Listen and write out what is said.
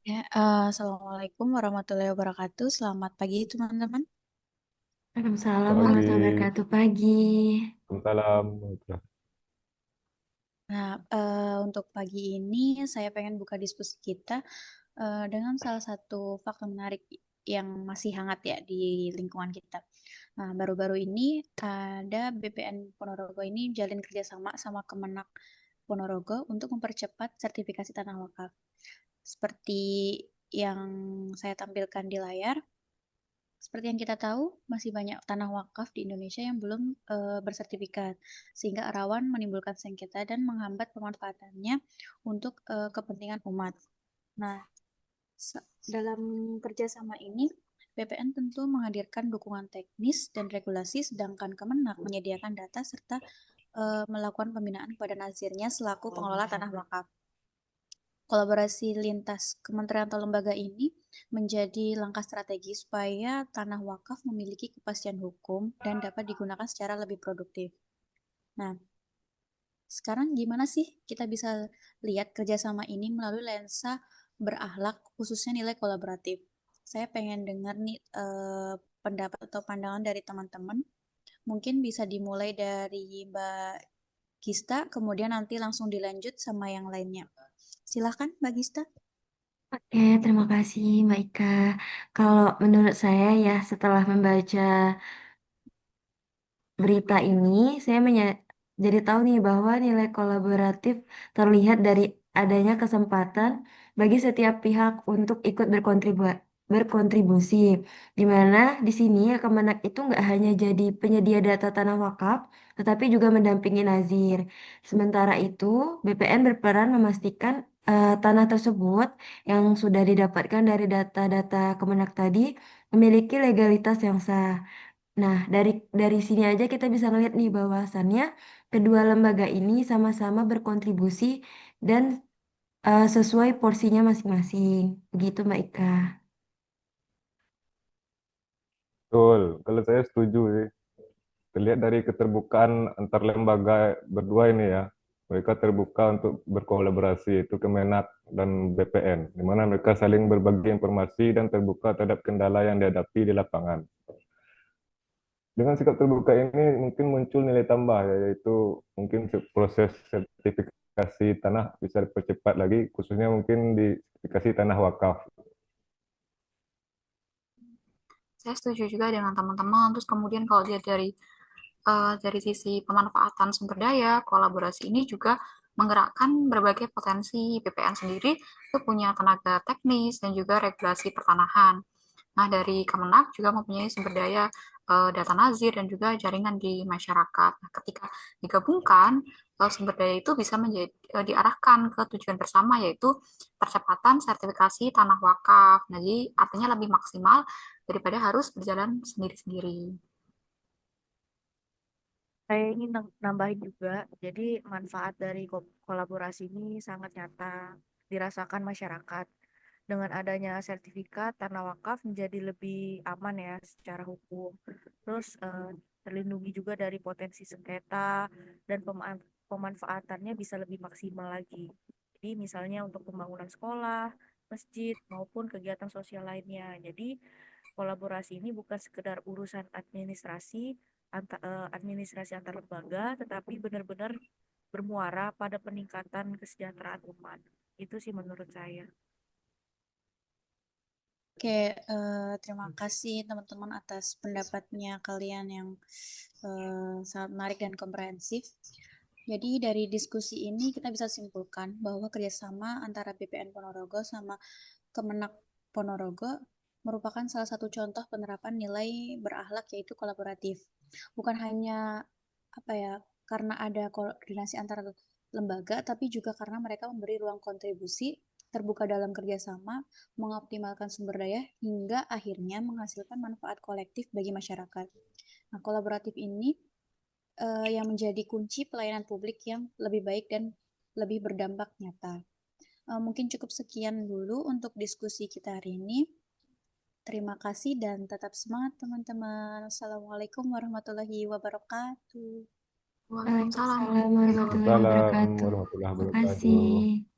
Ya, Assalamualaikum warahmatullahi wabarakatuh. Selamat pagi, teman-teman. Waalaikumsalam Pagi. warahmatullahi Pagi, wabarakatuh. Pagi. salam. Nah, untuk pagi ini saya pengen buka diskusi kita dengan salah satu fakta menarik yang masih hangat ya di lingkungan kita. Nah, baru-baru ini ada BPN Ponorogo ini jalin kerjasama sama Kemenak Ponorogo untuk mempercepat sertifikasi tanah wakaf. Seperti yang saya tampilkan di layar, seperti yang kita tahu, masih banyak tanah wakaf di Indonesia yang belum bersertifikat, sehingga rawan menimbulkan sengketa dan menghambat pemanfaatannya untuk kepentingan umat. Nah, dalam kerjasama ini, BPN tentu menghadirkan dukungan teknis dan regulasi, sedangkan Kemenak menyediakan data serta melakukan pembinaan kepada nazirnya selaku pengelola tanah wakaf. Kolaborasi lintas kementerian atau lembaga ini menjadi langkah strategi supaya tanah wakaf memiliki kepastian hukum dan dapat digunakan secara lebih produktif. Nah, sekarang gimana sih kita bisa lihat kerjasama ini melalui lensa berakhlak, khususnya nilai kolaboratif? Saya pengen dengar nih pendapat atau pandangan dari teman-teman. Mungkin bisa dimulai dari Mbak Gista, kemudian nanti langsung dilanjut sama yang lainnya. Silahkan, Mbak Gista. Oke, terima kasih Mbak Ika. Kalau menurut saya ya, setelah membaca berita ini, saya jadi tahu nih bahwa nilai kolaboratif terlihat dari adanya kesempatan bagi setiap pihak untuk ikut berkontribusi. Di mana di sini ya Kemenak itu nggak hanya jadi penyedia data tanah wakaf, tetapi juga mendampingi nazir. Sementara itu, BPN berperan memastikan tanah tersebut yang sudah didapatkan dari data-data Kemenak tadi memiliki legalitas yang sah. Nah, dari sini aja kita bisa ngeliat nih bahwasannya kedua lembaga ini sama-sama berkontribusi dan sesuai porsinya masing-masing. Begitu, Mbak Ika. Betul, kalau saya setuju sih. Terlihat dari keterbukaan antar lembaga berdua ini ya. Mereka terbuka untuk berkolaborasi, itu Kemenak dan BPN, di mana mereka saling berbagi informasi dan terbuka terhadap kendala yang dihadapi di lapangan. Dengan sikap terbuka ini mungkin muncul nilai tambah, yaitu mungkin proses sertifikasi tanah bisa dipercepat lagi, khususnya mungkin di sertifikasi tanah wakaf. Saya setuju juga dengan teman-teman. Terus kemudian kalau dilihat dari sisi pemanfaatan sumber daya, kolaborasi ini juga menggerakkan berbagai potensi. BPN sendiri itu punya tenaga teknis dan juga regulasi pertanahan. Nah, dari Kemenak juga mempunyai sumber daya data nazir dan juga jaringan di masyarakat. Nah, ketika digabungkan, sumber daya itu bisa menjadi diarahkan ke tujuan bersama, yaitu percepatan sertifikasi tanah wakaf. Nah, jadi artinya lebih maksimal daripada harus berjalan sendiri-sendiri. Saya ingin nambahin juga, jadi manfaat dari kolaborasi ini sangat nyata dirasakan masyarakat. Dengan adanya sertifikat, tanah wakaf menjadi lebih aman ya secara hukum. Terus terlindungi juga dari potensi sengketa dan pemanfaatannya bisa lebih maksimal lagi. Jadi misalnya untuk pembangunan sekolah, masjid, maupun kegiatan sosial lainnya. Jadi kolaborasi ini bukan sekedar urusan administrasi antar lembaga, tetapi benar-benar bermuara pada peningkatan kesejahteraan umat. Itu sih menurut saya. Oke, terima kasih teman-teman atas pendapatnya kalian yang sangat menarik dan komprehensif. Jadi dari diskusi ini kita bisa simpulkan bahwa kerjasama antara BPN Ponorogo sama Kemenak Ponorogo merupakan salah satu contoh penerapan nilai berakhlak yaitu kolaboratif. Bukan hanya apa ya, karena ada koordinasi antara lembaga, tapi juga karena mereka memberi ruang kontribusi, terbuka dalam kerjasama, mengoptimalkan sumber daya, hingga akhirnya menghasilkan manfaat kolektif bagi masyarakat. Nah, kolaboratif ini yang menjadi kunci pelayanan publik yang lebih baik dan lebih berdampak nyata. Mungkin cukup sekian dulu untuk diskusi kita hari ini. Terima kasih dan tetap semangat teman-teman. Assalamualaikum warahmatullahi wabarakatuh. Waalaikumsalam Waalaikumsalam warahmatullahi warahmatullahi wabarakatuh. Waalaikumsalam wabarakatuh. warahmatullahi Terima wabarakatuh. kasih.